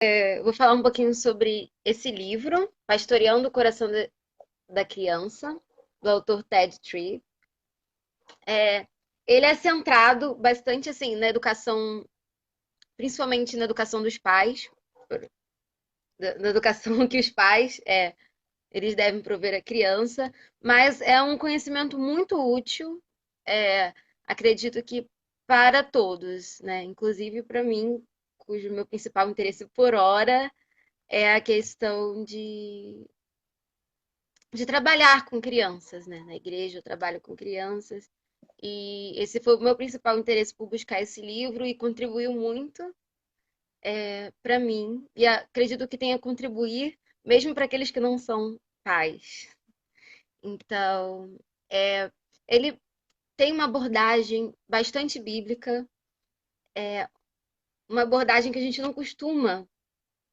Eu vou falar um pouquinho sobre esse livro, Pastoreando o Coração da Criança, do autor Ted Tree. É, ele é centrado bastante assim na educação, principalmente na educação dos pais, na educação que os pais eles devem prover à criança, mas é um conhecimento muito útil, acredito que para todos, né? Inclusive para mim, cujo meu principal interesse por hora é a questão de trabalhar com crianças, né? Na igreja eu trabalho com crianças e esse foi o meu principal interesse por buscar esse livro e contribuiu muito para mim e acredito que tenha a contribuir mesmo para aqueles que não são pais. Então, é, ele tem uma abordagem bastante bíblica, uma abordagem que a gente não costuma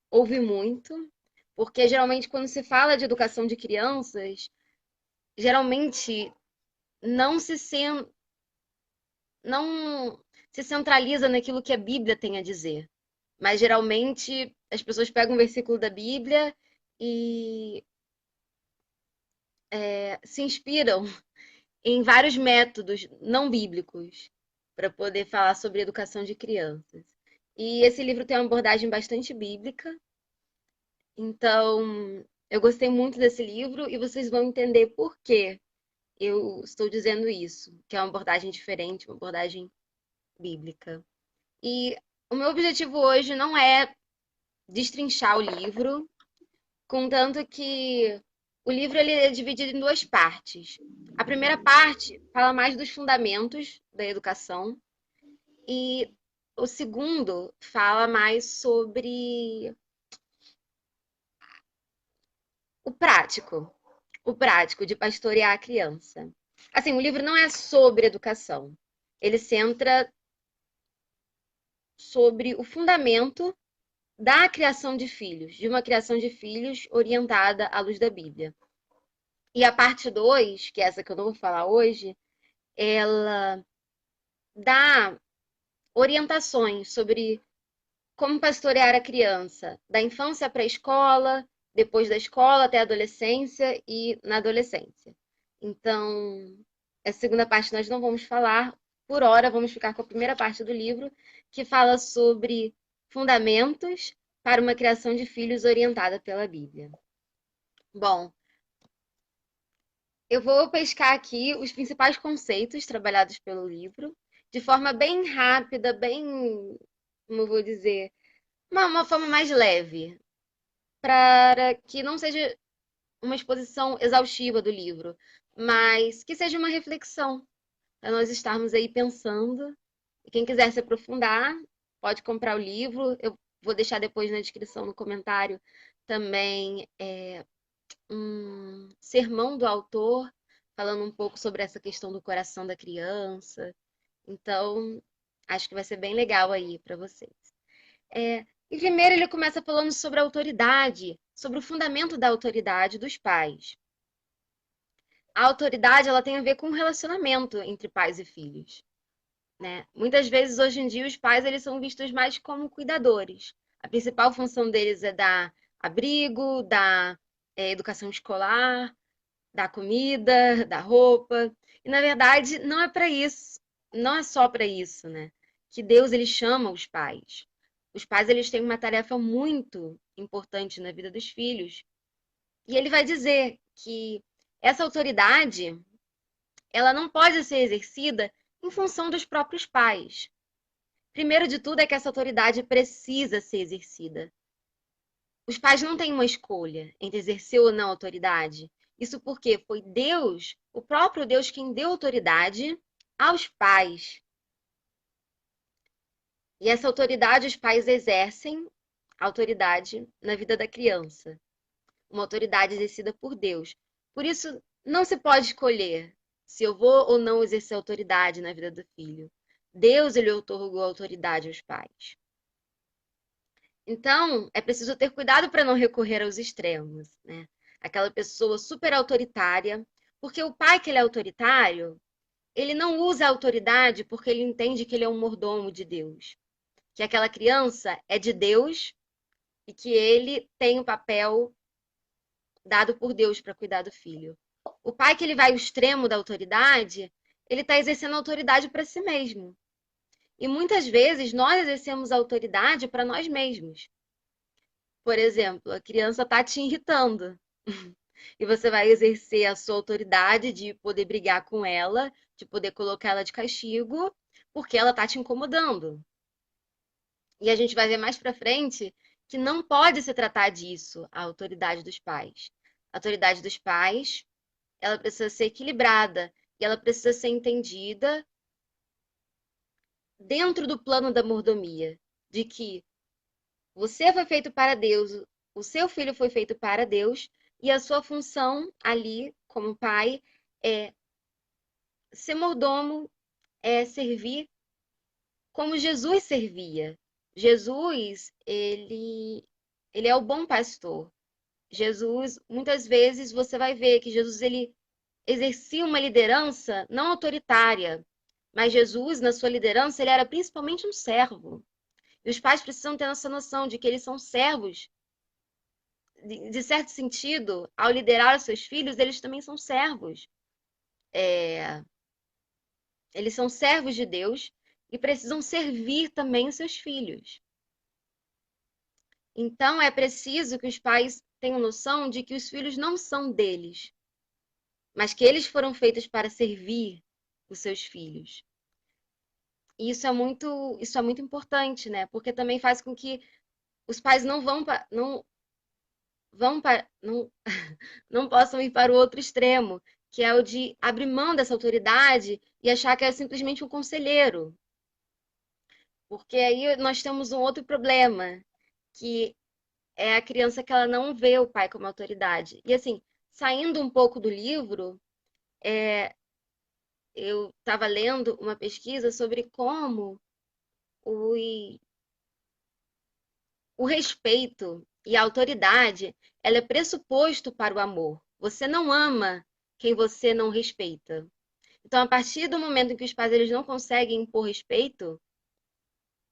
ouvir muito, porque geralmente quando se fala de educação de crianças, geralmente não se sen- não se centraliza naquilo que a Bíblia tem a dizer. Mas geralmente as pessoas pegam um versículo da Bíblia e se inspiram em vários métodos não bíblicos para poder falar sobre educação de crianças. E esse livro tem uma abordagem bastante bíblica, então eu gostei muito desse livro e vocês vão entender por que eu estou dizendo isso, que é uma abordagem diferente, uma abordagem bíblica. E o meu objetivo hoje não é destrinchar o livro, contanto que o livro ele é dividido em duas partes. A primeira parte fala mais dos fundamentos da educação e o segundo fala mais sobre o prático, o prático de pastorear a criança. Assim, o livro não é sobre educação. Ele centra sobre o fundamento da criação de filhos, de uma criação de filhos orientada à luz da Bíblia. E a parte 2, que é essa que eu não vou falar hoje, ela dá orientações sobre como pastorear a criança, da infância para a escola, depois da escola até a adolescência e na adolescência. Então, essa segunda parte nós não vamos falar, por hora vamos ficar com a primeira parte do livro, que fala sobre fundamentos para uma criação de filhos orientada pela Bíblia. Bom, eu vou pescar aqui os principais conceitos trabalhados pelo livro, de forma bem rápida, bem, como eu vou dizer, uma forma mais leve, para que não seja uma exposição exaustiva do livro, mas que seja uma reflexão, para nós estarmos aí pensando. E quem quiser se aprofundar, pode comprar o livro. Eu vou deixar depois na descrição, no comentário, também um sermão do autor, falando um pouco sobre essa questão do coração da criança. Então, acho que vai ser bem legal aí para vocês. E primeiro ele começa falando sobre a autoridade, sobre o fundamento da autoridade dos pais. A autoridade ela tem a ver com o relacionamento entre pais e filhos, né? Muitas vezes hoje em dia os pais eles são vistos mais como cuidadores. A principal função deles é dar abrigo, dar educação escolar, dar comida, dar roupa. E na verdade não é para isso, não é só para isso, né? Que Deus ele chama os pais. Os pais eles têm uma tarefa muito importante na vida dos filhos. E ele vai dizer que essa autoridade, ela não pode ser exercida em função dos próprios pais. Primeiro de tudo é que essa autoridade precisa ser exercida. Os pais não têm uma escolha entre exercer ou não autoridade. Isso porque foi Deus, o próprio Deus, quem deu autoridade aos pais. E essa autoridade os pais exercem autoridade na vida da criança. Uma autoridade exercida por Deus. Por isso, não se pode escolher se eu vou ou não exercer autoridade na vida do filho. Deus, ele otorgou autoridade aos pais. Então, é preciso ter cuidado para não recorrer aos extremos, né? Aquela pessoa super autoritária, porque o pai que ele é autoritário, ele não usa a autoridade porque ele entende que ele é um mordomo de Deus, que aquela criança é de Deus e que ele tem o papel dado por Deus para cuidar do filho. O pai que ele vai ao extremo da autoridade, ele está exercendo autoridade para si mesmo. E muitas vezes nós exercemos autoridade para nós mesmos. Por exemplo, a criança está te irritando e você vai exercer a sua autoridade de poder brigar com ela, de poder colocar ela de castigo, porque ela está te incomodando. E a gente vai ver mais para frente que não pode se tratar disso, a autoridade dos pais. A autoridade dos pais, ela precisa ser equilibrada e ela precisa ser entendida dentro do plano da mordomia, de que você foi feito para Deus, o seu filho foi feito para Deus, e a sua função ali, como pai, é ser mordomo, é servir como Jesus servia. Jesus, ele é o bom pastor. Jesus, muitas vezes você vai ver que Jesus ele exercia uma liderança não autoritária, mas Jesus, na sua liderança, ele era principalmente um servo. E os pais precisam ter essa noção de que eles são servos. De certo sentido, ao liderar os seus filhos, eles também são servos. É, eles são servos de Deus e precisam servir também os seus filhos. Então, é preciso que os pais tenham noção de que os filhos não são deles, mas que eles foram feitos para servir os seus filhos. E isso é muito importante, né? Porque também faz com que os pais não não possam ir para o outro extremo, que é o de abrir mão dessa autoridade e achar que é simplesmente um conselheiro. Porque aí nós temos um outro problema, que é a criança que ela não vê o pai como autoridade. E assim, saindo um pouco do livro, eu estava lendo uma pesquisa sobre como o, o respeito e a autoridade, ela é pressuposto para o amor. Você não ama quem você não respeita. Então, a partir do momento em que os pais eles não conseguem impor respeito,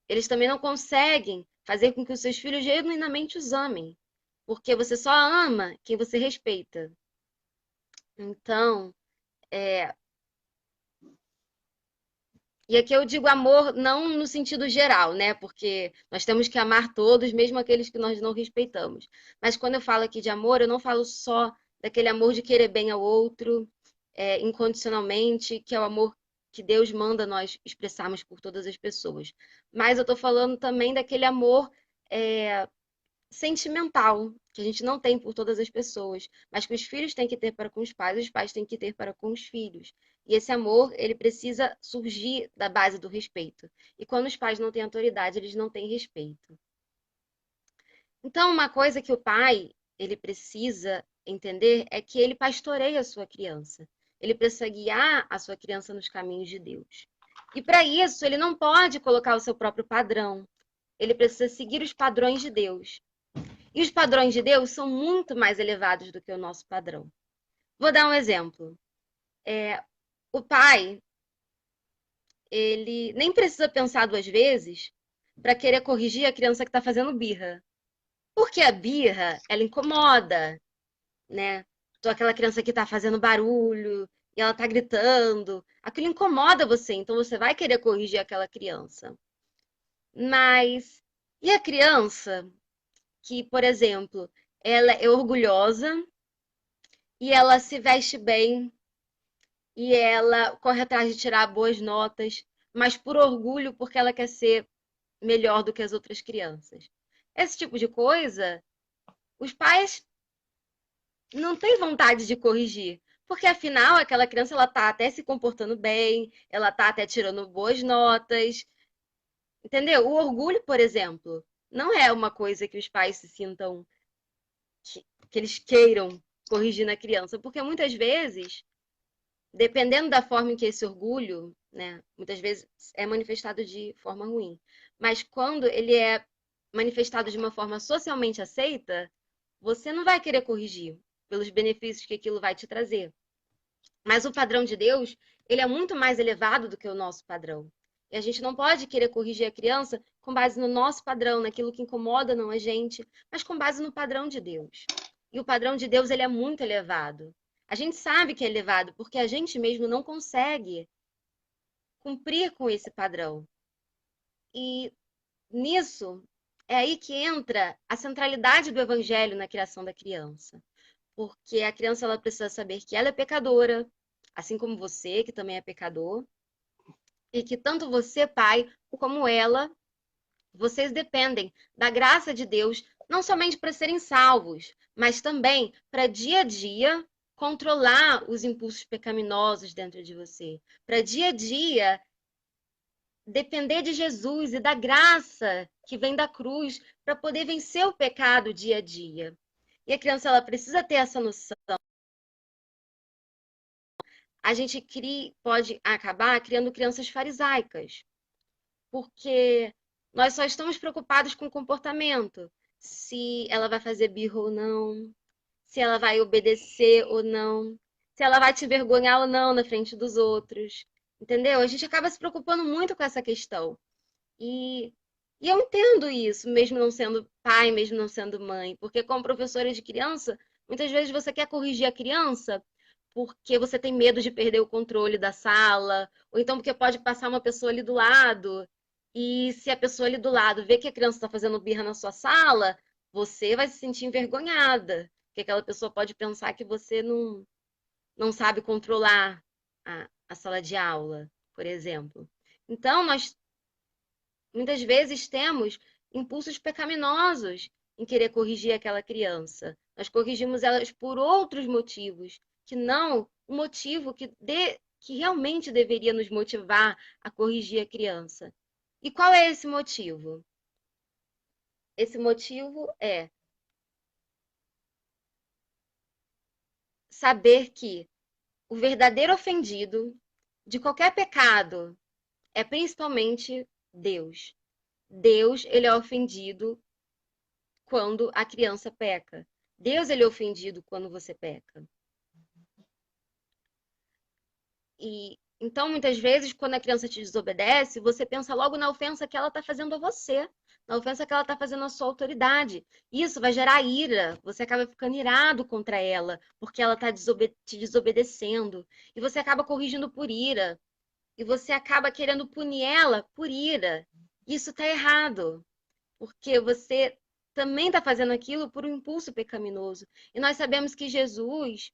eles também não conseguem fazer com que os seus filhos genuinamente os amem, porque você só ama quem você respeita. Então, e aqui eu digo amor não no sentido geral, né? Porque nós temos que amar todos, mesmo aqueles que nós não respeitamos. Mas quando eu falo aqui de amor, eu não falo só daquele amor de querer bem ao outro, incondicionalmente, que é o amor que Deus manda nós expressarmos por todas as pessoas. Mas eu estou falando também daquele amor é, sentimental, que a gente não tem por todas as pessoas, mas que os filhos têm que ter para com os pais têm que ter para com os filhos. E esse amor, ele precisa surgir da base do respeito. E quando os pais não têm autoridade, eles não têm respeito. Então, uma coisa que o pai, ele precisa entender é que ele pastoreia a sua criança. Ele precisa guiar a sua criança nos caminhos de Deus. E para isso, ele não pode colocar o seu próprio padrão. Ele precisa seguir os padrões de Deus. E os padrões de Deus são muito mais elevados do que o nosso padrão. Vou dar um exemplo. O pai, ele nem precisa pensar duas vezes para querer corrigir a criança que está fazendo birra. Porque a birra, ela incomoda, né? Então, aquela criança que está fazendo barulho e ela está gritando, aquilo incomoda você, então você vai querer corrigir aquela criança. Mas e a criança que, por exemplo, ela é orgulhosa e ela se veste bem e ela corre atrás de tirar boas notas, mas por orgulho, porque ela quer ser melhor do que as outras crianças. Esse tipo de coisa, os pais não têm vontade de corrigir, porque afinal aquela criança ela tá até se comportando bem, ela tá até tirando boas notas, entendeu? O orgulho, por exemplo, não é uma coisa que os pais se sintam que eles queiram corrigir na criança, porque muitas vezes dependendo da forma em que esse orgulho, né, muitas vezes é manifestado de forma ruim, mas quando ele é manifestado de uma forma socialmente aceita, você não vai querer corrigir pelos benefícios que aquilo vai te trazer. Mas o padrão de Deus, ele é muito mais elevado do que o nosso padrão. E a gente não pode querer corrigir a criança com base no nosso padrão, naquilo que incomoda não a gente, mas com base no padrão de Deus. E o padrão de Deus, ele é muito elevado. A gente sabe que é elevado porque a gente mesmo não consegue cumprir com esse padrão. E nisso é aí que entra a centralidade do evangelho na criação da criança. Porque a criança ela precisa saber que ela é pecadora, assim como você, que também é pecador, e que tanto você, pai, como ela, vocês dependem da graça de Deus, não somente para serem salvos, mas também para dia a dia controlar os impulsos pecaminosos dentro de você, para dia a dia depender de Jesus e da graça que vem da cruz para poder vencer o pecado dia a dia. E a criança ela precisa ter essa noção. A gente pode acabar criando crianças farisaicas, porque nós só estamos preocupados com o comportamento, se ela vai fazer birra ou não, se ela vai obedecer ou não, se ela vai te envergonhar ou não na frente dos outros, entendeu? A gente acaba se preocupando muito com essa questão. E, e eu entendo isso, mesmo não sendo pai, mesmo não sendo mãe, porque como professora de criança, muitas vezes você quer corrigir a criança porque você tem medo de perder o controle da sala, ou então porque pode passar uma pessoa ali do lado, e se a pessoa ali do lado vê que a criança está fazendo birra na sua sala, você vai se sentir envergonhada, porque aquela pessoa pode pensar que você não sabe controlar a sala de aula, por exemplo. Então, nós muitas vezes temos impulsos pecaminosos em querer corrigir aquela criança. Nós corrigimos elas por outros motivos, que não o motivo que realmente deveria nos motivar a corrigir a criança. E qual é esse motivo? Esse motivo é saber que o verdadeiro ofendido de qualquer pecado é principalmente Deus. Deus, ele é ofendido quando a criança peca. Deus ele é ofendido quando você peca. E então, muitas vezes, quando a criança te desobedece, você pensa logo na ofensa que ela está fazendo a você, na ofensa que ela está fazendo à sua autoridade. Isso vai gerar ira. Você acaba ficando irado contra ela, porque ela está te desobedecendo. E você acaba corrigindo por ira. E você acaba querendo punir ela por ira. Isso está errado. Porque você também está fazendo aquilo por um impulso pecaminoso. E nós sabemos que Jesus,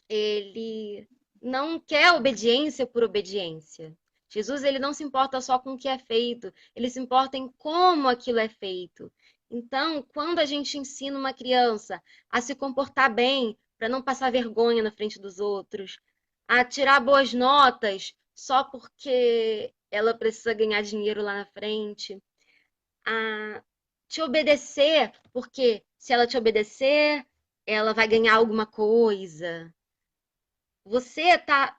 ele não quer obediência por obediência. Jesus, ele não se importa só com o que é feito, ele se importa em como aquilo é feito. Então, quando a gente ensina uma criança a se comportar bem, para não passar vergonha na frente dos outros, a tirar boas notas só porque ela precisa ganhar dinheiro lá na frente, a te obedecer, porque se ela te obedecer, ela vai ganhar alguma coisa. Você está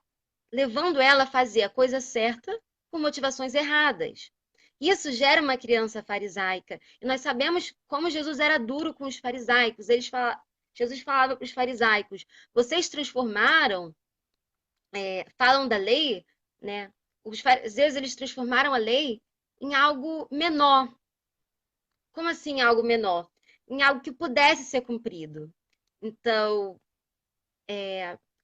levando ela a fazer a coisa certa por motivações erradas. Isso gera uma criança farisaica. E nós sabemos como Jesus era duro com os farisaicos. Jesus falava para os farisaicos: vocês transformaram, falam da lei, né? Os fariseus eles transformaram a lei em algo menor. Como assim algo menor? Em algo que pudesse ser cumprido. Então,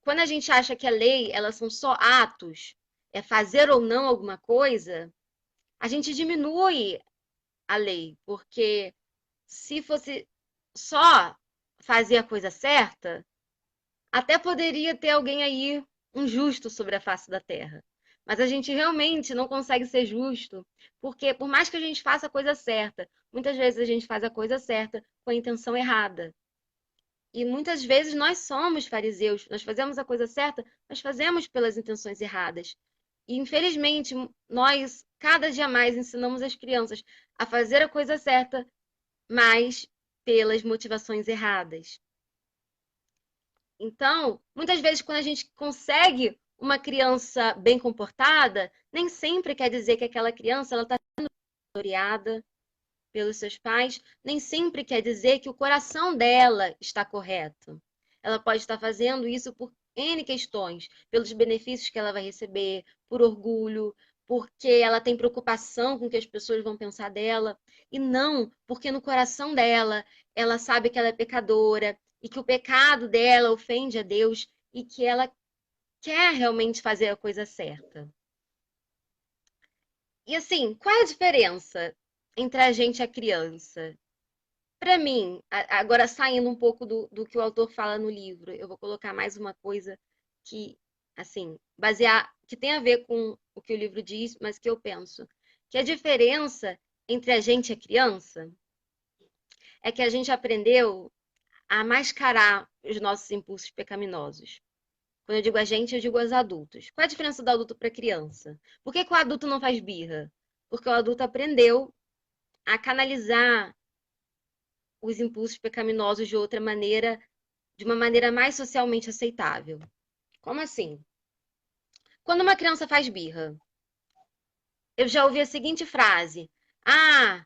quando a gente acha que a lei, elas são só atos, é fazer ou não alguma coisa, a gente diminui a lei, porque se fosse só fazer a coisa certa, até poderia ter alguém aí, um justo sobre a face da terra. Mas a gente realmente não consegue ser justo, porque por mais que a gente faça a coisa certa, muitas vezes a gente faz a coisa certa com a intenção errada. E muitas vezes nós somos fariseus, nós fazemos a coisa certa, nós fazemos pelas intenções erradas. E infelizmente, nós cada dia mais ensinamos as crianças a fazer a coisa certa, mas pelas motivações erradas. Então, muitas vezes, quando a gente consegue uma criança bem comportada, nem sempre quer dizer que aquela criança está sendo pastoreada pelos seus pais, nem sempre quer dizer que o coração dela está correto. Ela pode estar fazendo isso por N questões, pelos benefícios que ela vai receber, por orgulho, porque ela tem preocupação com o que as pessoas vão pensar dela, e não porque no coração dela ela sabe que ela é pecadora e que o pecado dela ofende a Deus e que ela quer realmente fazer a coisa certa. E assim, qual é a diferença entre a gente e a criança? Para mim, agora saindo um pouco do que o autor fala no livro, eu vou colocar mais uma coisa que, assim, basear, que tem a ver com o que o livro diz, mas que eu penso, que a diferença entre a gente e a criança é que a gente aprendeu a mascarar os nossos impulsos pecaminosos. Quando eu digo a gente, eu digo os adultos. Qual é a diferença do adulto para a criança? Por que que o adulto não faz birra? Porque o adulto aprendeu a canalizar os impulsos pecaminosos de outra maneira, de uma maneira mais socialmente aceitável. Como assim? Quando uma criança faz birra, eu já ouvi a seguinte frase: Ah,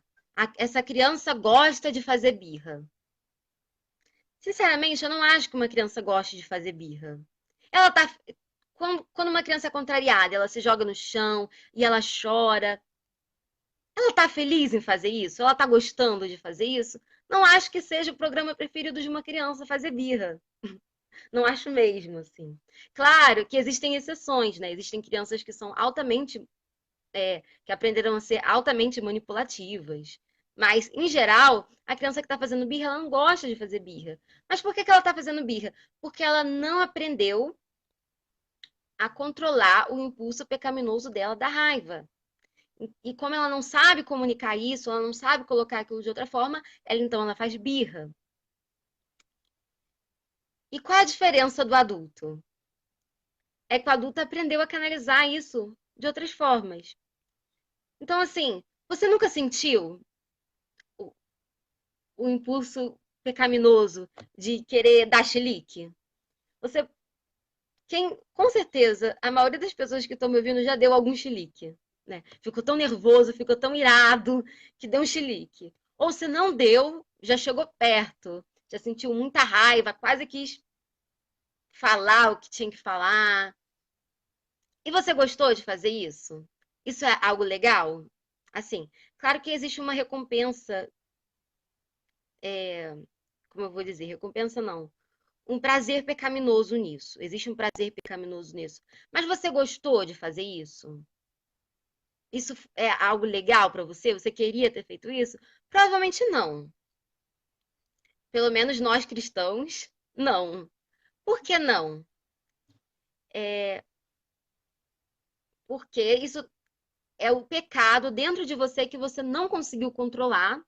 essa criança gosta de fazer birra. Sinceramente, eu não acho que uma criança goste de fazer birra. Ela tá. Quando uma criança é contrariada, ela se joga no chão e ela chora. Ela tá feliz em fazer isso? Ela tá gostando de fazer isso? Não acho que seja o programa preferido de uma criança fazer birra. Não acho mesmo, assim. Claro que existem exceções, né? Existem crianças que são altamente, que aprenderam a ser altamente manipulativas. Mas, em geral, a criança que está fazendo birra, ela não gosta de fazer birra. Mas por que que ela está fazendo birra? Porque ela não aprendeu a controlar o impulso pecaminoso dela da raiva. E como ela não sabe comunicar isso, ela não sabe colocar aquilo de outra forma, ela faz birra. E qual é a diferença do adulto? É que o adulto aprendeu a canalizar isso de outras formas. Então, assim, você nunca sentiu o, o impulso pecaminoso de querer dar chilique? Você, com certeza, a maioria das pessoas que estão me ouvindo já deu algum chilique, né? Ficou tão nervoso, ficou tão irado que deu um chilique. Ou se não deu, já chegou perto, já sentiu muita raiva, quase quis falar o que tinha que falar. E você gostou de fazer isso? Isso é algo legal? Assim, claro que existe uma recompensa, como eu vou dizer, recompensa não, um prazer pecaminoso nisso. Existe um prazer pecaminoso nisso. Mas você gostou de fazer isso? Isso é algo legal para você? Você queria ter feito isso? Provavelmente não. Pelo menos nós cristãos, não. Por que não? Porque isso é o pecado dentro de você que você não conseguiu controlar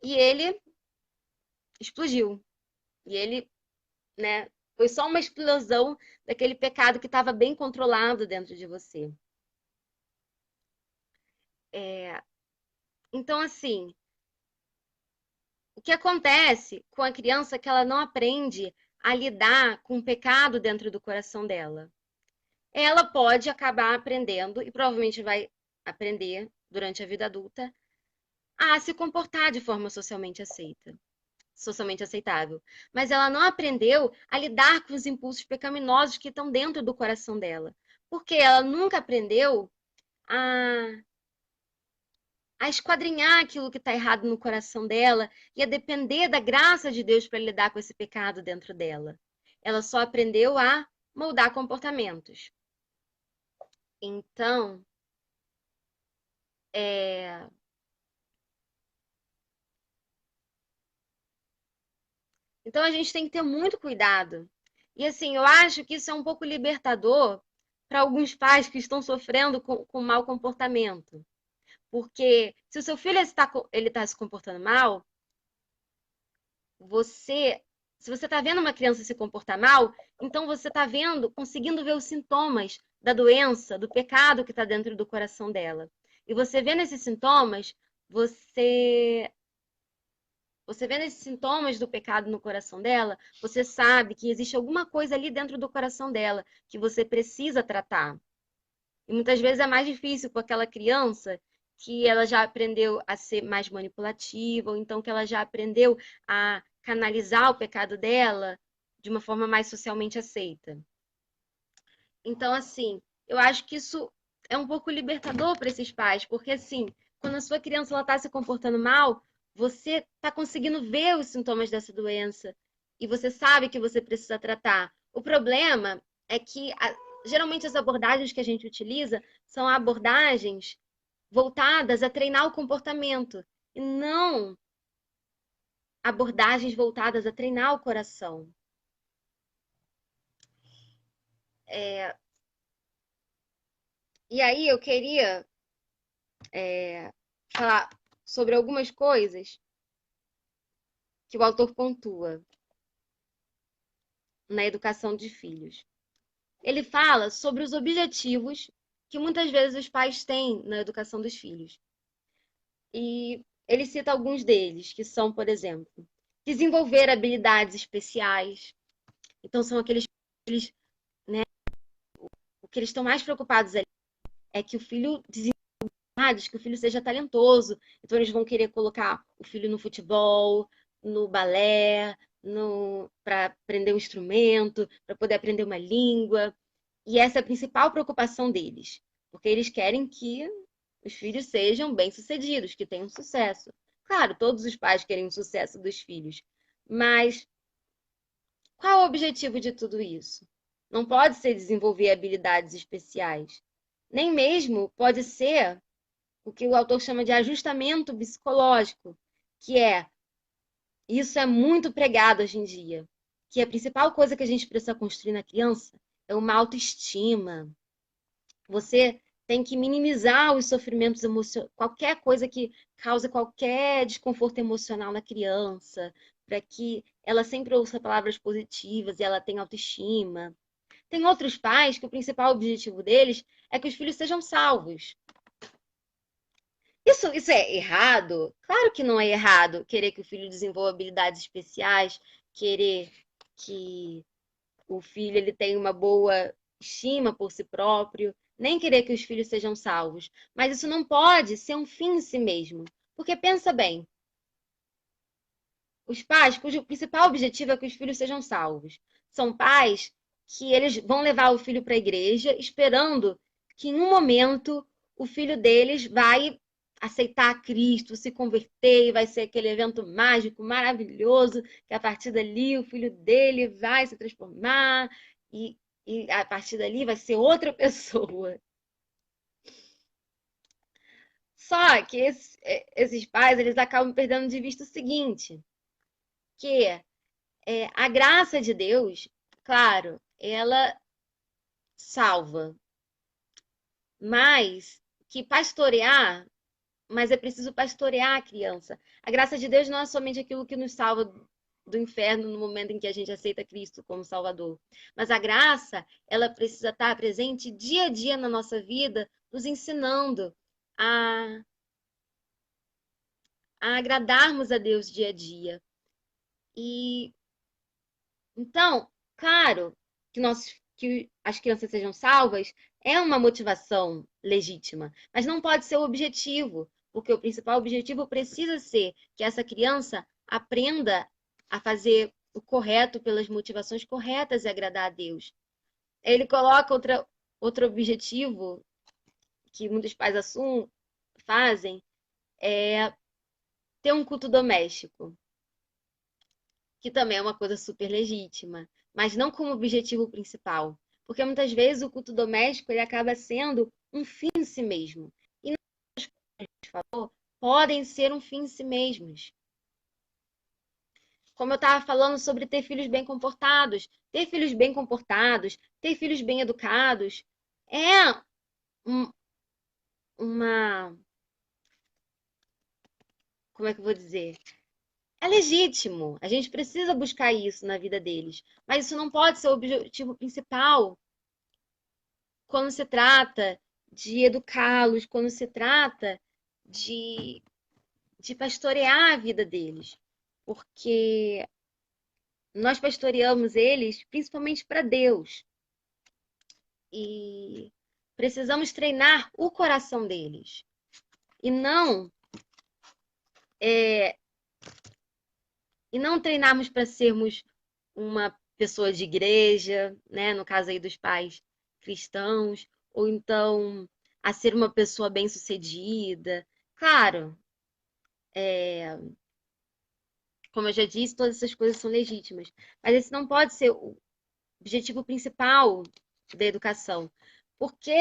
e ele explodiu. E ele, né, foi só uma explosão daquele pecado que estava bem controlado dentro de você. Então, assim, o que acontece com a criança é que ela não aprende a lidar com o pecado dentro do coração dela. Ela pode acabar aprendendo, e provavelmente vai aprender durante a vida adulta, a se comportar de forma socialmente aceitável. Mas ela não aprendeu a lidar com os impulsos pecaminosos que estão dentro do coração dela. Porque ela nunca aprendeu a, a esquadrinhar aquilo que está errado no coração dela e a depender da graça de Deus para lidar com esse pecado dentro dela. Ela só aprendeu a moldar comportamentos. Então, é, então a gente tem que ter muito cuidado. E assim, eu acho que isso é um pouco libertador para alguns pais que estão sofrendo com mau comportamento. Porque se o seu filho está se comportando mal, você, se você está vendo uma criança se comportar mal, então você está vendo, conseguindo ver os sintomas da doença, do pecado que está dentro do coração dela. E você vendo esses sintomas, você você vendo esses sintomas do pecado no coração dela, você sabe que existe alguma coisa ali dentro do coração dela que você precisa tratar. E muitas vezes é mais difícil com aquela criança que ela já aprendeu a ser mais manipulativa, ou então que ela já aprendeu a canalizar o pecado dela de uma forma mais socialmente aceita. Então, assim, eu acho que isso. é um pouco libertador para esses pais, porque assim, quando a sua criança ela está se comportando mal, você está conseguindo ver os sintomas dessa doença e você sabe que você precisa tratar. O problema é que geralmente as abordagens que a gente utiliza são abordagens voltadas a treinar o comportamento e não abordagens voltadas a treinar o coração. E aí eu queria falar sobre algumas coisas que o autor pontua na educação de filhos. Ele fala sobre os objetivos que muitas vezes os pais têm na educação dos filhos. E ele cita alguns deles, que são, por exemplo, desenvolver habilidades especiais. Então, são aqueles, né, o que eles estão mais preocupados ali é que o filho que o filho seja talentoso. Então, eles vão querer colocar o filho no futebol, no balé, para aprender um instrumento, para poder aprender uma língua. E essa é a principal preocupação deles, porque eles querem que os filhos sejam bem-sucedidos, que tenham sucesso. Claro, todos os pais querem o sucesso dos filhos, mas qual é o objetivo de tudo isso? Não pode ser desenvolver habilidades especiais. Nem mesmo pode ser o que o autor chama de ajustamento psicológico, que isso é muito pregado hoje em dia, que a principal coisa que a gente precisa construir na criança é uma autoestima. Você tem que minimizar os sofrimentos emocionais, qualquer coisa que cause qualquer desconforto emocional na criança, para que ela sempre ouça palavras positivas e ela tenha autoestima. Tem outros pais que o principal objetivo deles é que os filhos sejam salvos. Isso é errado? Claro que não é errado querer que o filho desenvolva habilidades especiais, querer que o filho ele tenha uma boa estima por si próprio, nem querer que os filhos sejam salvos. Mas isso não pode ser um fim em si mesmo. Porque pensa bem, os pais cujo principal objetivo é que os filhos sejam salvos. São pais que eles vão levar o filho para a igreja esperando que em um momento o filho deles vai aceitar Cristo, se converter e vai ser aquele evento mágico, maravilhoso, que a partir dali o filho dele vai se transformar e a partir dali vai ser outra pessoa. Só que esses pais eles acabam perdendo de vista o seguinte, que a graça de Deus, claro, ela salva, mas que pastorear, mas é preciso pastorear a criança. A graça de Deus não é somente aquilo que nos salva do inferno no momento em que a gente aceita Cristo como Salvador, mas a graça, ela precisa estar presente dia a dia na nossa vida, nos ensinando a, a agradarmos a Deus dia a dia. E então, claro, que as crianças sejam salvas é uma motivação legítima, mas não pode ser o objetivo, porque o principal objetivo precisa ser que essa criança aprenda a fazer o correto pelas motivações corretas e agradar a Deus. Ele coloca outro objetivo que muitos pais fazem, é ter um culto doméstico, que também é uma coisa super legítima, mas não como objetivo principal. Porque muitas vezes o culto doméstico ele acaba sendo um fim em si mesmo. E a gente falou, podem ser um fim em si mesmos. Como eu estava falando sobre ter filhos bem comportados. Ter filhos bem comportados, ter filhos bem educados, é um, uma. Como é que eu vou dizer? É legítimo. A gente precisa buscar isso na vida deles. Mas isso não pode ser o objetivo principal quando se trata de educá-los, quando se trata de, de pastorear a vida deles. Porque nós pastoreamos eles principalmente para Deus. E precisamos treinar o coração deles. E é, não treinarmos para sermos uma pessoa de igreja, né? No caso aí dos pais cristãos, ou então a ser uma pessoa bem-sucedida. Claro, como eu já disse, todas essas coisas são legítimas, mas esse não pode ser o objetivo principal da educação. Porque,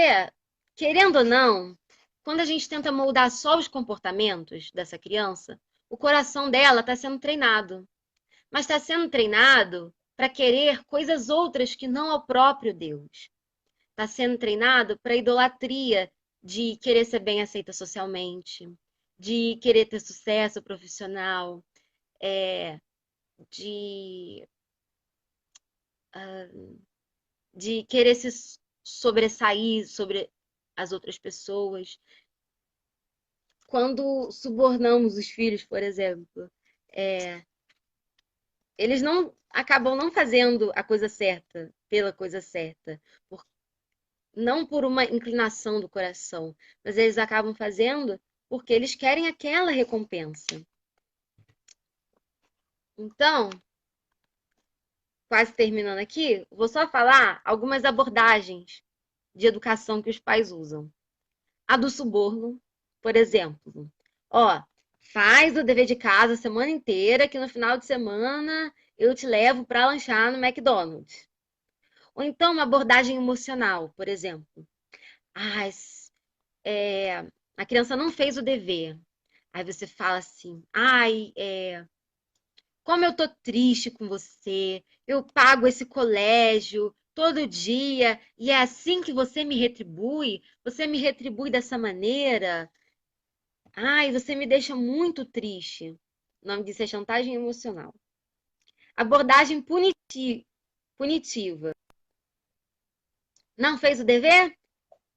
querendo ou não, quando a gente tenta moldar só os comportamentos dessa criança, o coração dela está sendo treinado. Mas está sendo treinado para querer coisas outras que não ao próprio Deus. Está sendo treinado para a idolatria de querer ser bem aceita socialmente, de querer ter sucesso profissional, de, de querer se sobressair sobre as outras pessoas. Quando subornamos os filhos, por exemplo, eles não acabam não fazendo a coisa certa pela coisa certa, não por uma inclinação do coração, mas eles acabam fazendo porque eles querem aquela recompensa. Então, quase terminando aqui, vou só falar algumas abordagens de educação que os pais usam. A do suborno, por exemplo. Ó, faz o dever de casa a semana inteira, que no final de semana eu te levo para lanchar no McDonald's. Ou então uma abordagem emocional, por exemplo. Ah, a criança não fez o dever. Aí você fala assim, ai, como eu tô triste com você, eu pago esse colégio todo dia, e é assim que você me retribui dessa maneira. Ai, você me deixa muito triste. O nome disso é chantagem emocional. Abordagem punitiva. Não fez o dever?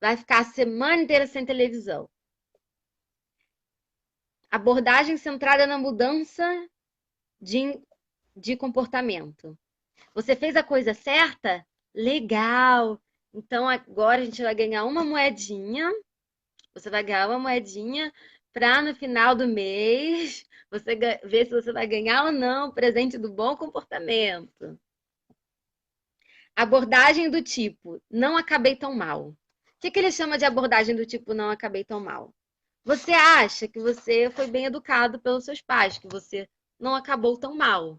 Vai ficar a semana inteira sem televisão. Abordagem centrada na mudança de, de comportamento. Você fez a coisa certa? Legal! Então agora a gente vai ganhar uma moedinha. Você vai ganhar uma moedinha para no final do mês você ver se você vai ganhar ou não o presente do bom comportamento. Abordagem do tipo, não acabei tão mal. O que ele chama de abordagem do tipo, não acabei tão mal? Você acha que você foi bem educado pelos seus pais, que você não acabou tão mal.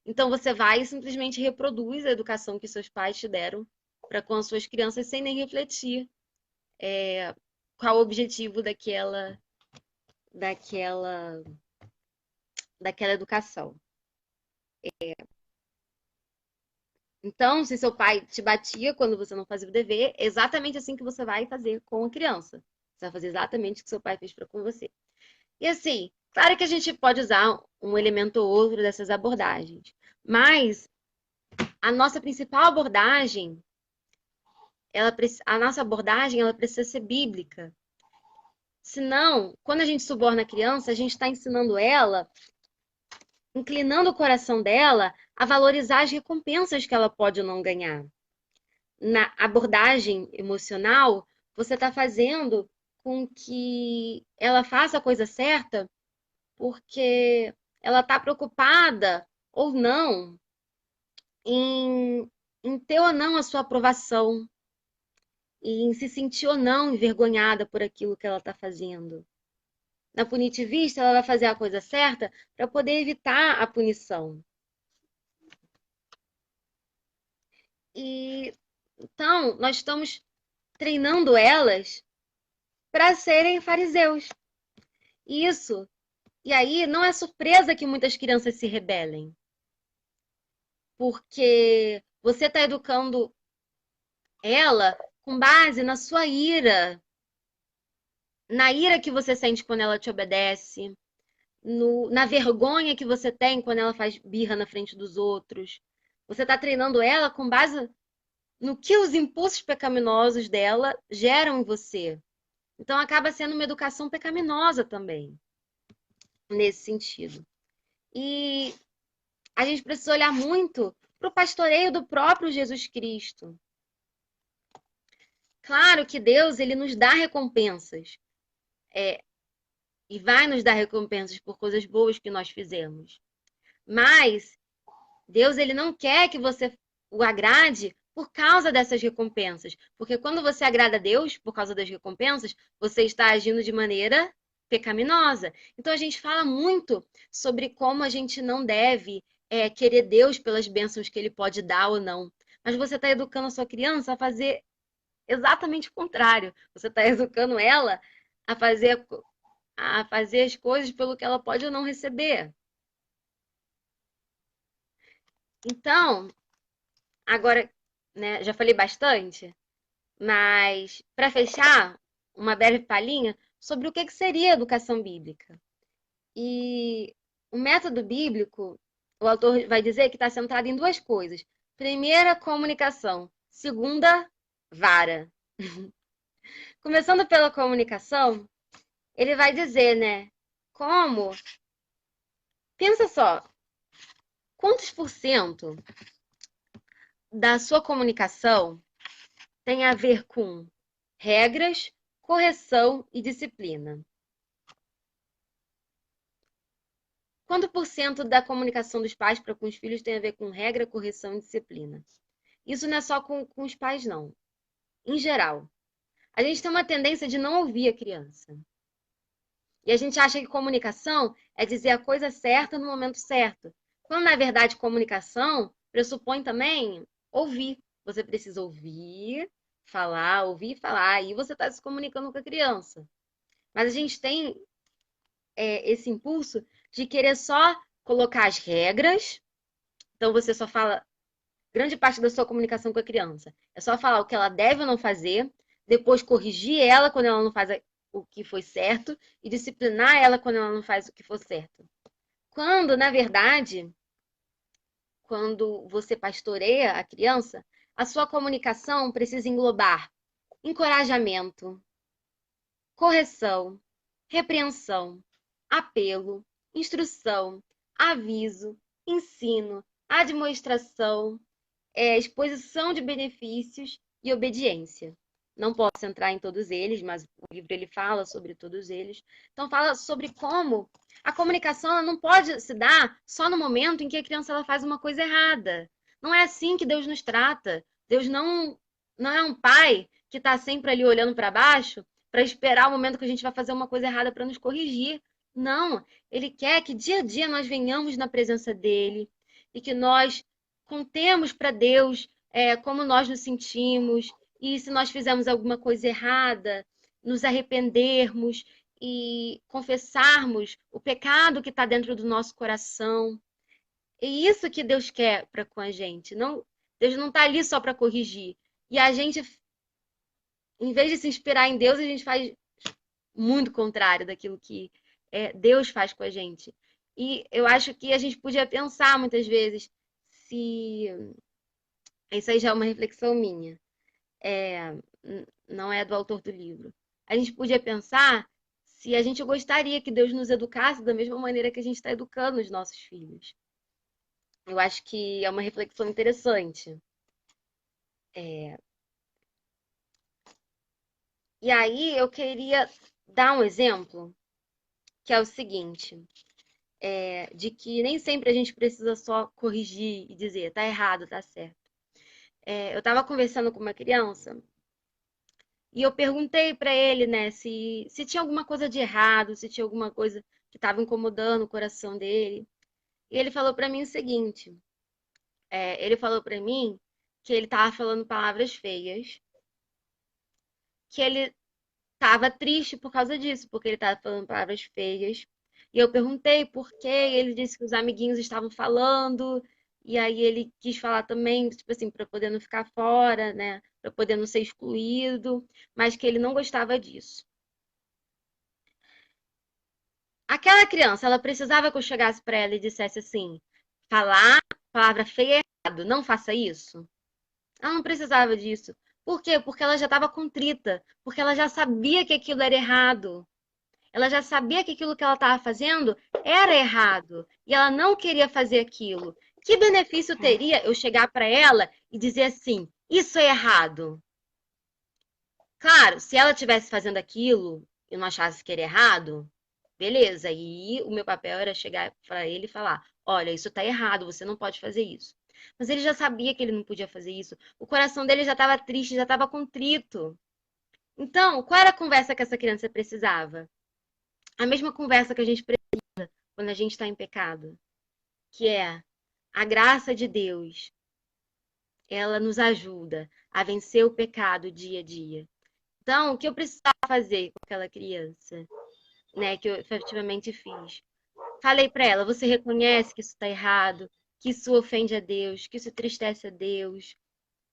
Então você vai e simplesmente reproduz a educação que seus pais te deram para com as suas crianças sem nem refletir qual o objetivo daquela, daquela educação. Então, se seu pai te batia quando você não fazia o dever, é exatamente assim que você vai fazer com a criança. Você vai fazer exatamente o que seu pai fez para com você. E assim, claro que a gente pode usar um elemento ou outro dessas abordagens, mas a nossa principal abordagem, a nossa abordagem, ela precisa ser bíblica. Senão, quando a gente suborna a criança, a gente está ensinando ela, inclinando o coração dela a valorizar as recompensas que ela pode ou não ganhar. Na abordagem emocional, você está fazendo com que ela faça a coisa certa porque ela está preocupada ou não em, em ter ou não a sua aprovação e em se sentir ou não envergonhada por aquilo que ela está fazendo. Na punitivista, ela vai fazer a coisa certa para poder evitar a punição. E então, nós estamos treinando elas para serem fariseus. Isso. E aí não é surpresa que muitas crianças se rebelem. Porque você está educando ela com base na sua ira, na ira que você sente quando ela te obedece, na vergonha que você tem quando ela faz birra na frente dos outros. Você está treinando ela com base no que os impulsos pecaminosos dela geram em você. Então acaba sendo uma educação pecaminosa também, nesse sentido. E a gente precisa olhar muito para o pastoreio do próprio Jesus Cristo. Claro que Deus, ele nos dá recompensas. E vai nos dar recompensas por coisas boas que nós fizemos. Mas Deus, ele não quer que você o agrade por causa dessas recompensas. Porque quando você agrada a Deus por causa das recompensas, você está agindo de maneira pecaminosa. Então a gente fala muito sobre como a gente não deve querer Deus pelas bênçãos que Ele pode dar ou não. Mas você está educando a sua criança a fazer exatamente o contrário. Você está educando ela a fazer as coisas pelo que ela pode ou não receber. Então, agora, né, já falei bastante, mas para fechar, uma breve palhinha sobre o que seria educação bíblica. E o método bíblico, o autor vai dizer que está centrado em duas coisas. Primeira, comunicação. Segunda, vara. Começando pela comunicação, ele vai dizer, né? Como? Pensa só, quantos por cento da sua comunicação tem a ver com regras, correção e disciplina? Quanto por cento da comunicação dos pais para com os filhos tem a ver com regra, correção e disciplina? Isso não é só com os pais, não. Em geral. A gente tem uma tendência de não ouvir a criança. E a gente acha que comunicação é dizer a coisa certa no momento certo. Quando, na verdade, comunicação pressupõe também ouvir. Você precisa ouvir e falar. E você está se comunicando com a criança. Mas a gente tem esse impulso de querer só colocar as regras. Então, você só fala grande parte da sua comunicação com a criança. É só falar o que ela deve ou não fazer, depois corrigir ela quando ela não faz o que foi certo e disciplinar ela quando ela não faz o que for certo. Quando, na verdade, quando você pastoreia a criança, a sua comunicação precisa englobar encorajamento, correção, repreensão, apelo, instrução, aviso, ensino, admoestação, exposição de benefícios e obediência. Não posso entrar em todos eles, mas o livro ele fala sobre todos eles. Então fala sobre como a comunicação ela não pode se dar só no momento em que a criança ela faz uma coisa errada. Não é assim que Deus nos trata. Deus não é um pai que está sempre ali olhando para baixo para esperar o momento que a gente vai fazer uma coisa errada para nos corrigir. Não, ele quer que dia a dia nós venhamos na presença dele e que nós contemos para Deus como nós nos sentimos e se nós fizemos alguma coisa errada, nos arrependermos e confessarmos o pecado que está dentro do nosso coração. É isso que Deus quer para com a gente. Não, Deus não está ali só para corrigir. E a gente, em vez de se inspirar em Deus, a gente faz muito contrário daquilo que Deus faz com a gente. E eu acho que a gente podia pensar muitas vezes se isso aí já é uma reflexão minha, é, não é do autor do livro. A gente podia pensar se a gente gostaria que Deus nos educasse da mesma maneira que a gente está educando os nossos filhos. Eu acho que é uma reflexão interessante. É, e aí eu queria dar um exemplo, que é o seguinte, de que nem sempre a gente precisa só corrigir e dizer tá errado, tá certo. Eu estava conversando com uma criança e eu perguntei para ele, né, se tinha alguma coisa de errado, se tinha alguma coisa que estava incomodando o coração dele. E ele falou para mim o seguinte: ele falou para mim que ele estava falando palavras feias, que ele estava triste por causa disso, porque ele estava falando palavras feias. E eu perguntei por quê, e ele disse que os amiguinhos estavam falando, e aí ele quis falar também, tipo assim, para poder não ficar fora, né, para poder não ser excluído, mas que ele não gostava disso. Aquela criança, ela precisava que eu chegasse para ela e dissesse assim: falar palavra feia é errado, não faça isso. Ela não precisava disso. Por quê? Porque ela já estava contrita, porque ela já sabia que aquilo era errado. Ela já sabia que aquilo que ela estava fazendo era errado e ela não queria fazer aquilo. Que benefício teria eu chegar para ela e dizer assim: isso é errado? Claro, se ela estivesse fazendo aquilo e não achasse que era errado, beleza. E o meu papel era chegar para ele e falar: olha, isso está errado, você não pode fazer isso. Mas ele já sabia que ele não podia fazer isso. O coração dele já estava triste, já estava contrito. Então, qual era a conversa que essa criança precisava? A mesma conversa que a gente precisa quando a gente está em pecado, que é a graça de Deus, ela nos ajuda a vencer o pecado dia a dia. Então, o que eu precisava fazer com aquela criança, né, que eu efetivamente fiz? Falei para ela: você reconhece que isso está errado, que isso ofende a Deus, que isso entristece a Deus.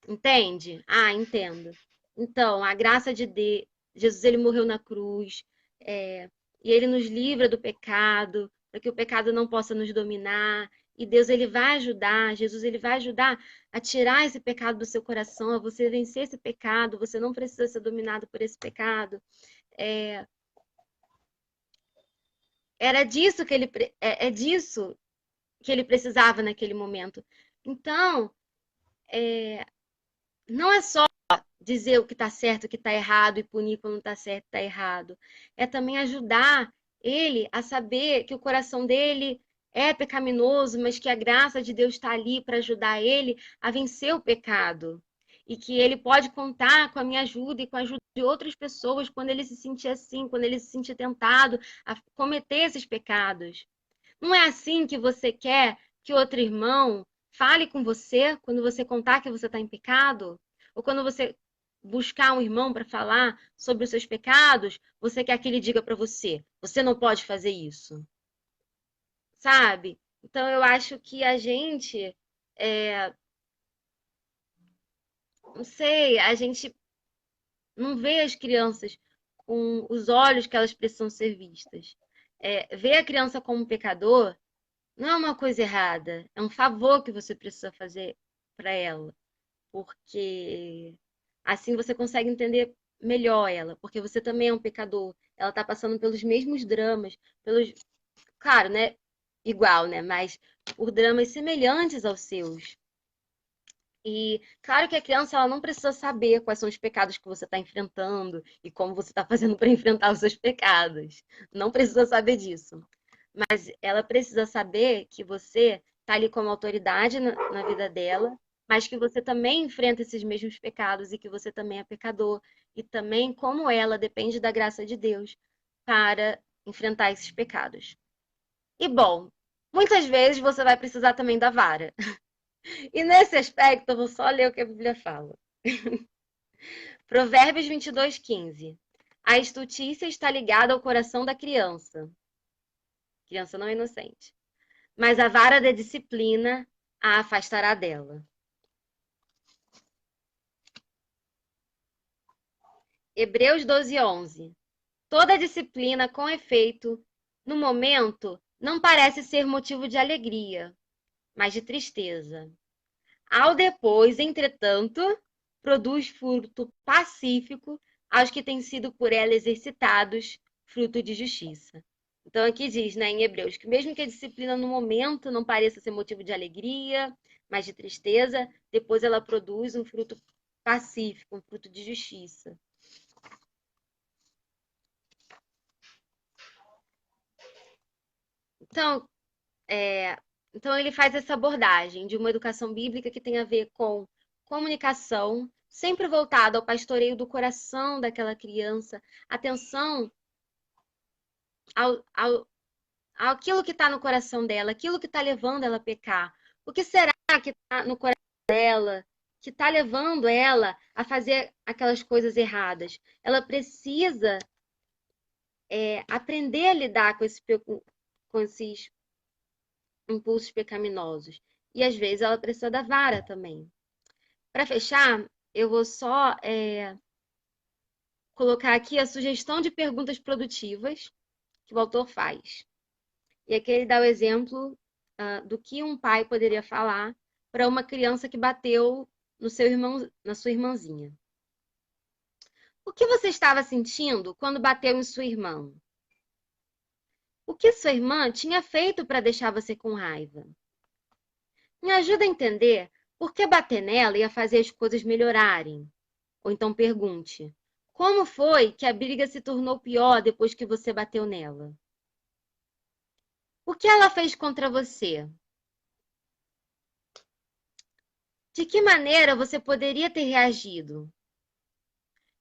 Entende? Ah, entendo. Então, a graça de Deus, Jesus ele morreu na cruz, e ele nos livra do pecado, para que o pecado não possa nos dominar. E Deus ele vai ajudar, Jesus ele vai ajudar a tirar esse pecado do seu coração, a você vencer esse pecado. Você não precisa ser dominado por esse pecado. É, era disso que é disso que ele precisava naquele momento. Então, não é só dizer o que está certo, o que está errado e punir quando está certo, está errado. É também ajudar ele a saber que o coração dele é pecaminoso, mas que a graça de Deus está ali para ajudar ele a vencer o pecado. E que ele pode contar com a minha ajuda e com a ajuda de outras pessoas quando ele se sentir assim, quando ele se sentir tentado a cometer esses pecados. Não é assim que você quer que outro irmão fale com você quando você contar que você está em pecado? Ou quando você buscar um irmão para falar sobre os seus pecados, você quer que ele diga para você: você não pode fazer isso, sabe? Então eu acho que a gente, não sei, a gente não vê as crianças com os olhos que elas precisam ser vistas. Ver a criança como pecador não é uma coisa errada, é um favor que você precisa fazer para ela, porque assim você consegue entender melhor ela, porque você também é um pecador. Ela está passando pelos mesmos dramas, pelos, claro, né, igual, né, mas por dramas semelhantes aos seus. E claro que a criança ela não precisa saber quais são os pecados que você está enfrentando e como você está fazendo para enfrentar os seus pecados. Não precisa saber disso. Mas ela precisa saber que você está ali como autoridade na vida dela, mas que você também enfrenta esses mesmos pecados e que você também é pecador. E também, como ela, depende da graça de Deus para enfrentar esses pecados. E bom, muitas vezes você vai precisar também da vara. E nesse aspecto, eu vou só ler o que a Bíblia fala. Provérbios 22:15. A estutícia está ligada ao coração da criança. Criança não é inocente. Mas a vara da disciplina a afastará dela. Hebreus 12:11. Toda disciplina com efeito, no momento, não parece ser motivo de alegria, mas de tristeza. Ao depois, entretanto, produz fruto pacífico aos que têm sido por ela exercitados, fruto de justiça. Então aqui diz, né, em Hebreus, que mesmo que a disciplina no momento não pareça ser motivo de alegria, mas de tristeza, depois ela produz um fruto pacífico, um fruto de justiça. Então, então ele faz essa abordagem de uma educação bíblica que tem a ver com comunicação, sempre voltada ao pastoreio do coração daquela criança, atenção ao aquilo que está no coração dela, aquilo que está levando ela a pecar. O que será que está no coração dela, que está levando ela a fazer aquelas coisas erradas? Ela precisa aprender a lidar com esses impulsos pecaminosos. E às vezes ela precisa da vara também. Para fechar, eu vou só colocar aqui a sugestão de perguntas produtivas que o autor faz. E aqui ele dá o exemplo do que um pai poderia falar para uma criança que bateu no seu irmão, na sua irmãzinha. O que você estava sentindo quando bateu em sua irmã? O que sua irmã tinha feito para deixar você com raiva? Me ajuda a entender por que bater nela ia fazer as coisas melhorarem. Ou então pergunte: como foi que a briga se tornou pior depois que você bateu nela? O que ela fez contra você? De que maneira você poderia ter reagido?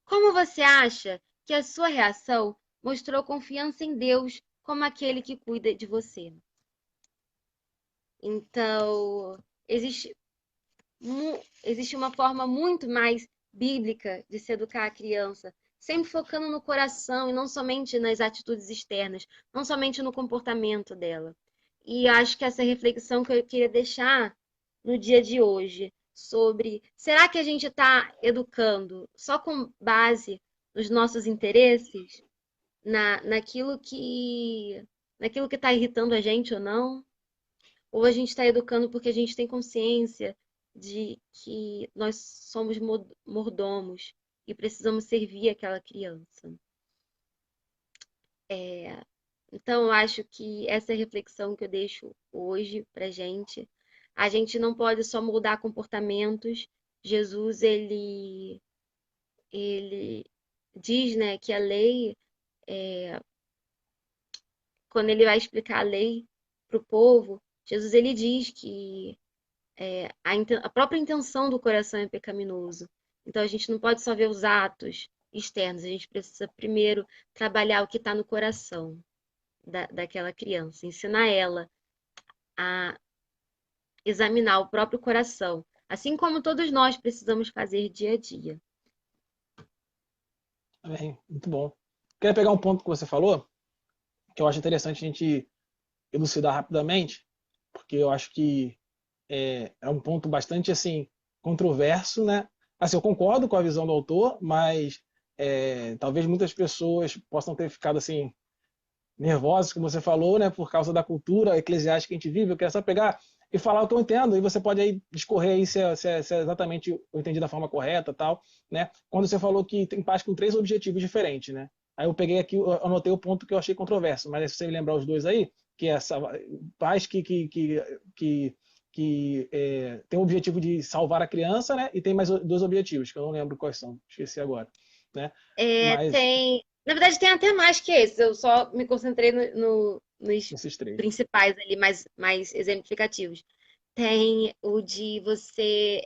Como você acha que a sua reação mostrou confiança em Deus como aquele que cuida de você? Então, existe, existe uma forma muito mais bíblica de se educar a criança, sempre focando no coração e não somente nas atitudes externas, não somente no comportamento dela. E acho que essa reflexão que eu queria deixar no dia de hoje sobre será que a gente está educando só com base nos nossos interesses, naquilo que está irritando a gente ou não? Ou a gente está educando porque a gente tem consciência de que nós somos mordomos e precisamos servir aquela criança? Então, eu acho que essa é a reflexão que eu deixo hoje pra gente. A gente não pode só mudar comportamentos. Jesus, ele diz, né, que a lei, quando ele vai explicar a lei para o povo, Jesus ele diz que a própria intenção do coração é pecaminoso. Então a gente não pode só ver os atos externos, a gente precisa primeiro trabalhar o que está no coração daquela criança, ensinar ela a examinar o próprio coração, assim como todos nós precisamos fazer dia a dia. Bem, muito bom. Queria pegar um ponto que você falou, que eu acho interessante a gente elucidar rapidamente, porque eu acho que é um ponto bastante assim controverso, né? Assim, eu concordo com a visão do autor, mas talvez muitas pessoas possam ter ficado assim nervosas, como você falou, né? Por causa da cultura eclesiástica que a gente vive. Eu quero só pegar e falar o que eu entendo, e você pode aí discorrer aí se é exatamente eu entendi da forma correta, tal, né? Quando você falou que tem paz com três objetivos diferentes, né? Aí eu peguei aqui, eu anotei o ponto que eu achei controverso, mas se você me lembrar os dois aí, que é essa paz que tem o objetivo de salvar a criança, né? E tem mais dois objetivos, que eu não lembro quais são, esqueci agora, né? Mas Na verdade, tem até mais que esse. Eu só me concentrei nos esses três. principais ali, mais exemplificativos. Tem o de você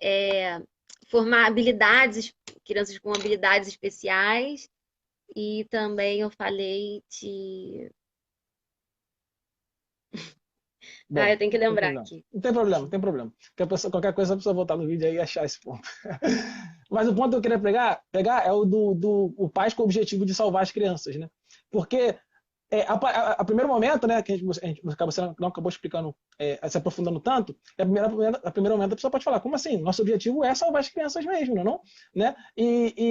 formar habilidades, crianças com habilidades especiais. E também eu falei de. Ah, Bom, eu tenho que não tem lembrar problema. aqui. Não tem problema, não tem problema. Qualquer coisa precisa voltar no vídeo aí e achar esse ponto. Mas o ponto que eu queria pegar é o o pais com o objetivo de salvar as crianças, né? Porque a primeiro momento, né, que você não acabou explicando, se aprofundando tanto, a primeiro momento a pessoa pode falar, como assim? Nosso objetivo é salvar as crianças mesmo, não é não? Né?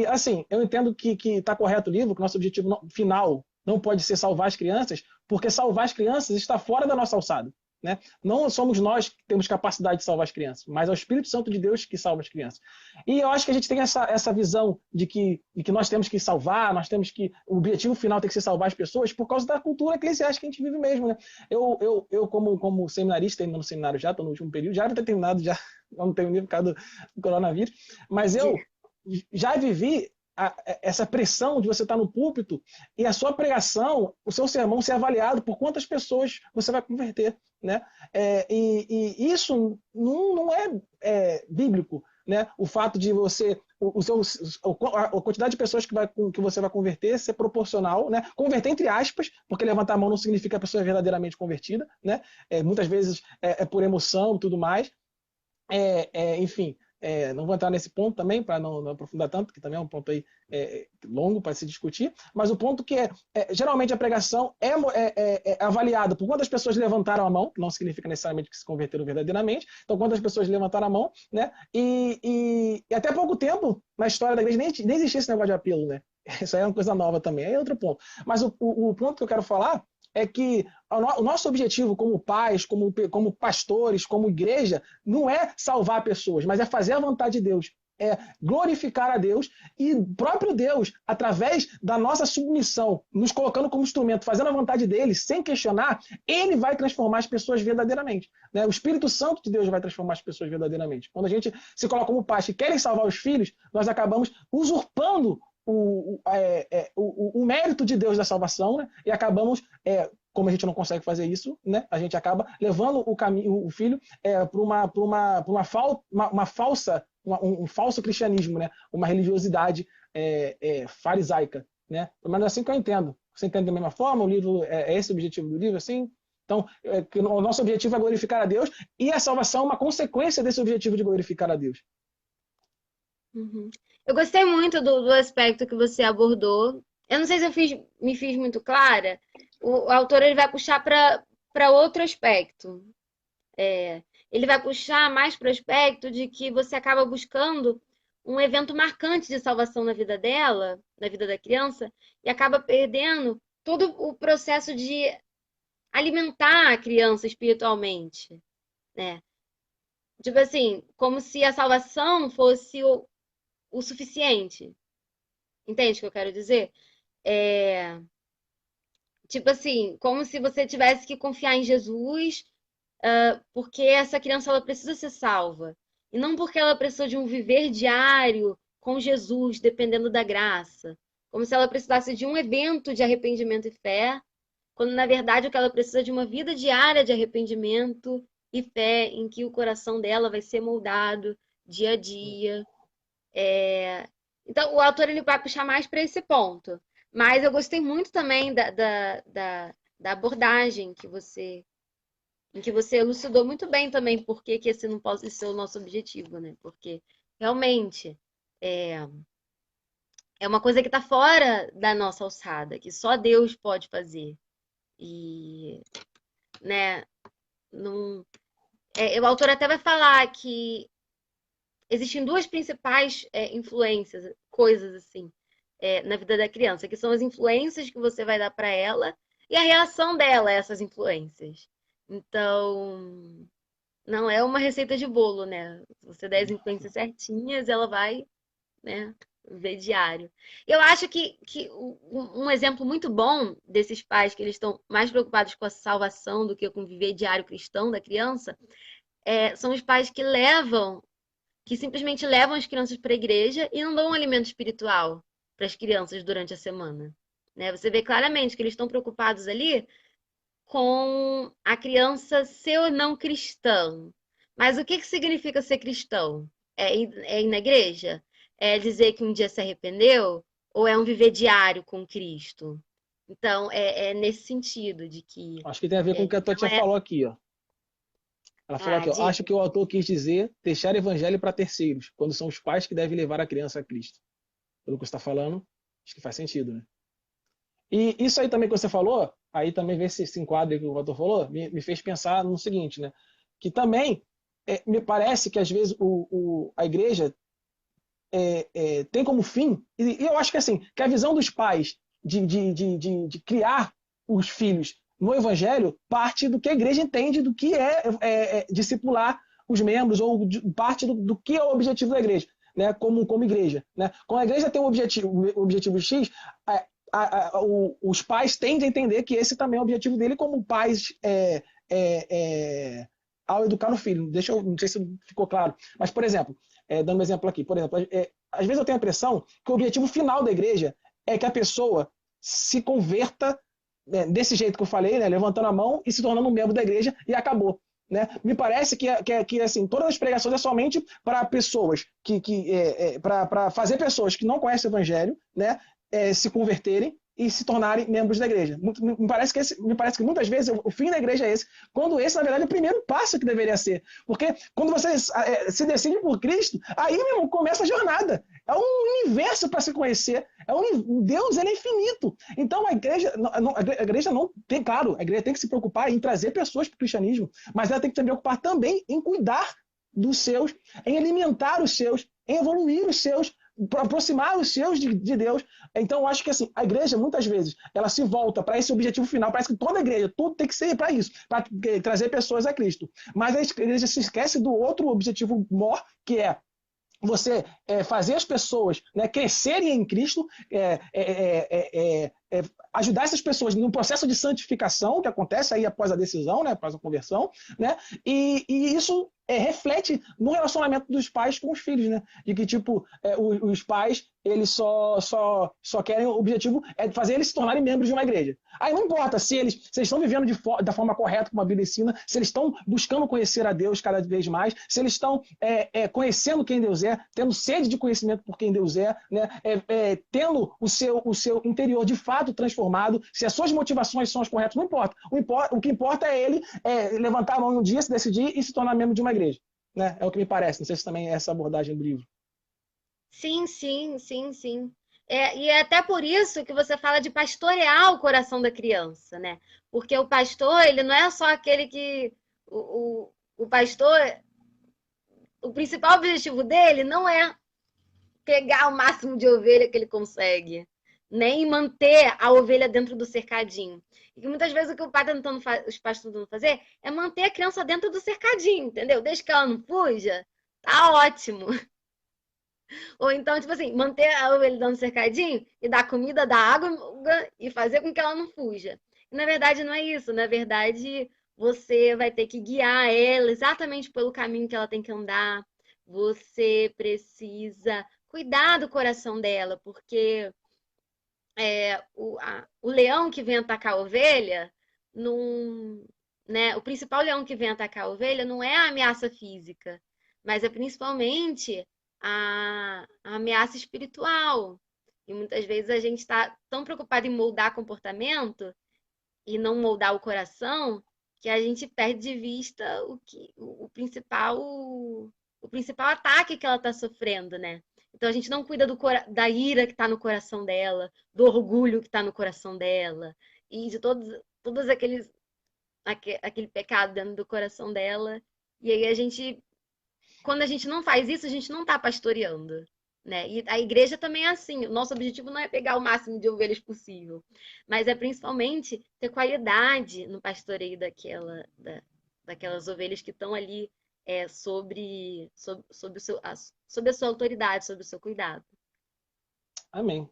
Assim, eu entendo que está correto o livro, que nosso objetivo final não pode ser salvar as crianças, porque salvar as crianças está fora da nossa alçada. Né? Não somos nós que temos capacidade de salvar as crianças, mas é o Espírito Santo de Deus que salva as crianças. E eu acho que a gente tem essa visão de que nós temos que salvar, nós temos que. O objetivo final tem que ser salvar as pessoas por causa da cultura eclesiástica que a gente vive mesmo. Né? Eu como seminarista, ainda no seminário já, estou no último período, já era ter terminado, já não tenho nem por causa do coronavírus, mas eu já vivi essa pressão de você estar no púlpito e a sua pregação, o seu sermão ser avaliado por quantas pessoas você vai converter. Né? Isso não é bíblico. Né? O fato de você, a quantidade de pessoas que você vai converter ser proporcional, né? Converter entre aspas, porque levantar a mão não significa que a pessoa é verdadeiramente convertida, né? Muitas vezes é por emoção e tudo mais. Enfim, não vou entrar nesse ponto também, para não aprofundar tanto, que também é um ponto aí longo para se discutir, mas o ponto que geralmente a pregação é avaliada por quantas pessoas levantaram a mão, não significa necessariamente que se converteram verdadeiramente, então quantas pessoas levantaram a mão, né? E até pouco tempo, na história da igreja, nem existia esse negócio de apelo, né? Isso aí é uma coisa nova também, é outro ponto. Mas o ponto que eu quero falar é que o nosso objetivo como pais, como pastores, como igreja, não é salvar pessoas, mas é fazer a vontade de Deus, é glorificar a Deus e o próprio Deus, através da nossa submissão, nos colocando como instrumento, fazendo a vontade dele, sem questionar, ele vai transformar as pessoas verdadeiramente. Né? O Espírito Santo de Deus vai transformar as pessoas verdadeiramente. Quando a gente se coloca como pais que querem salvar os filhos, nós acabamos usurpando o mérito de Deus da salvação, né? E acabamos como a gente não consegue fazer isso, né, a gente acaba levando o filho para um falso cristianismo, né, uma religiosidade farisaica, né? Mas é assim que eu entendo. Você entende da mesma forma? O livro é esse o objetivo do livro, assim? Então, que o nosso objetivo é glorificar a Deus e a salvação é uma consequência desse objetivo de glorificar a Deus. Uhum. Eu gostei muito do aspecto que você abordou. Eu não sei se me fiz muito clara. O autor ele vai puxar para outro aspecto. Ele vai puxar mais para o aspecto de que você acaba buscando um evento marcante de salvação na vida dela, na vida da criança, e acaba perdendo todo o processo de alimentar a criança espiritualmente, né? Tipo assim, como se a salvação fosse o suficiente. Entende o que eu quero dizer? É, tipo assim, como se você tivesse que confiar em Jesus, porque essa criança ela precisa ser salva. E não porque ela precisa de um viver diário com Jesus, dependendo da graça. Como se ela precisasse de um evento de arrependimento e fé, quando na verdade o que ela precisa é de uma vida diária de arrependimento e fé, em que o coração dela vai ser moldado dia a dia. Então, o autor ele vai puxar mais para esse ponto. Mas eu gostei muito também da abordagem em que você elucidou muito bem também por que esse não pode ser o nosso objetivo, né? Porque realmente é, é uma coisa que está fora da nossa alçada, que só Deus pode fazer. E, né, não, o autor até vai falar que existem duas principais influências, coisas assim, na vida da criança, que são as influências que você vai dar para ela e a reação dela a essas influências. Então, não é uma receita de bolo, né? Se você der as influências certinhas, ela vai, né, ver diário. Eu acho que um exemplo muito bom desses pais que eles estão mais preocupados com a salvação do que com o viver diário cristão da criança são os pais que simplesmente levam as crianças para a igreja e não dão um alimento espiritual para as crianças durante a semana. Né? Você vê claramente que eles estão preocupados ali com a criança ser ou não cristã. Mas o que significa ser cristão? É ir na igreja? É dizer que um dia se arrependeu? Ou é um viver diário com Cristo? Então, é nesse sentido de que Acho que tem a ver com o que a não Totia é. falou aqui, ó. Ela falou Ah, aqui, ó, acho diga. que o autor quis dizer deixar evangelho para terceiros, quando são os pais que devem levar a criança a Cristo. Pelo que você está falando, acho que faz sentido, né? E isso aí também que você falou, aí também vê se enquadra com o que o autor falou, me fez pensar no seguinte, né? Que também me parece que às vezes a igreja tem como fim, e eu acho que assim, que a visão dos pais de criar os filhos no evangelho parte do que a igreja entende do que é discipular os membros, ou parte do que é o objetivo da igreja, né, como igreja. Né? Quando a igreja tem um objetivo X, os pais tendem a entender que esse também é o objetivo dele, como pais ao educar o filho. Não sei se ficou claro, mas, por exemplo, dando um exemplo aqui, por exemplo, às vezes eu tenho a impressão que o objetivo final da igreja é que a pessoa se converta desse jeito que eu falei, né, levantando a mão e se tornando um membro da igreja e acabou. Né? Me parece que assim, todas as pregações é somente para pessoas para fazer pessoas que não conhecem o evangelho, né, se converterem e se tornarem membros da igreja. Me parece que muitas vezes o fim da igreja é esse, quando esse, na verdade, é o primeiro passo que deveria ser. Porque quando você se decide por Cristo, aí mesmo começa a jornada. É um universo para se conhecer. Deus, ele é infinito. Então a igreja não tem, claro, a igreja tem que se preocupar em trazer pessoas para o cristianismo, mas ela tem que se preocupar também em cuidar dos seus, em alimentar os seus, em evoluir os seus, para aproximar os seus de Deus. Então, eu acho que assim, a igreja, muitas vezes, ela se volta para esse objetivo final. Parece que toda igreja, tudo tem que ser para isso, para trazer pessoas a Cristo. Mas a igreja se esquece do outro objetivo maior, que é você fazer as pessoas, né, crescerem em Cristo, ajudar essas pessoas no processo de santificação que acontece aí após a decisão, né, após a conversão, né, e isso reflete no relacionamento dos pais com os filhos, né, de que tipo os pais eles só querem, o objetivo é fazer eles se tornarem membros de uma igreja. Aí não importa se eles estão vivendo da forma correta, como a Bíblia ensina, se eles estão buscando conhecer a Deus cada vez mais, se eles estão conhecendo quem Deus é, tendo sede de conhecimento por quem Deus é, né? Tendo o seu interior de fato transformado, se as suas motivações são as corretas, não importa. O que importa é ele levantar a mão um dia, se decidir e se tornar membro de uma igreja. Né? É o que me parece. Não sei se também é essa abordagem do livro. Sim, sim, sim, sim. E é até por isso que você fala de pastorear o coração da criança, né? Porque o pastor, ele não é só aquele que. O pastor, o principal objetivo dele não é pegar o máximo de ovelha que ele consegue, nem manter a ovelha dentro do cercadinho. E muitas vezes o que o pai tá tentando os pais estão tentando fazer é manter a criança dentro do cercadinho, entendeu? Desde que ela não fuja, tá ótimo. Ou então, tipo assim, manter a ovelha dando cercadinho e dar comida, dar água e fazer com que ela não fuja. E, na verdade, não é isso. Na verdade, você vai ter que guiar ela exatamente pelo caminho que ela tem que andar. Você precisa cuidar do coração dela, porque o leão que vem atacar a ovelha, não, né, o principal leão que vem atacar a ovelha não é a ameaça física, mas é principalmente a ameaça espiritual. E muitas vezes a gente está tão preocupado em moldar comportamento e não moldar o coração que a gente perde de vista o principal ataque que ela está sofrendo, né? Então a gente não cuida da ira que está no coração dela, do orgulho que está no coração dela e de todos aquele pecado dentro do coração dela. E aí quando a gente não faz isso, a gente não está pastoreando. Né? E a igreja também é assim. O nosso objetivo não é pegar o máximo de ovelhas possível, mas é principalmente ter qualidade no pastoreio daquelas ovelhas que estão ali sobre a sua autoridade, sobre o seu cuidado. Amém.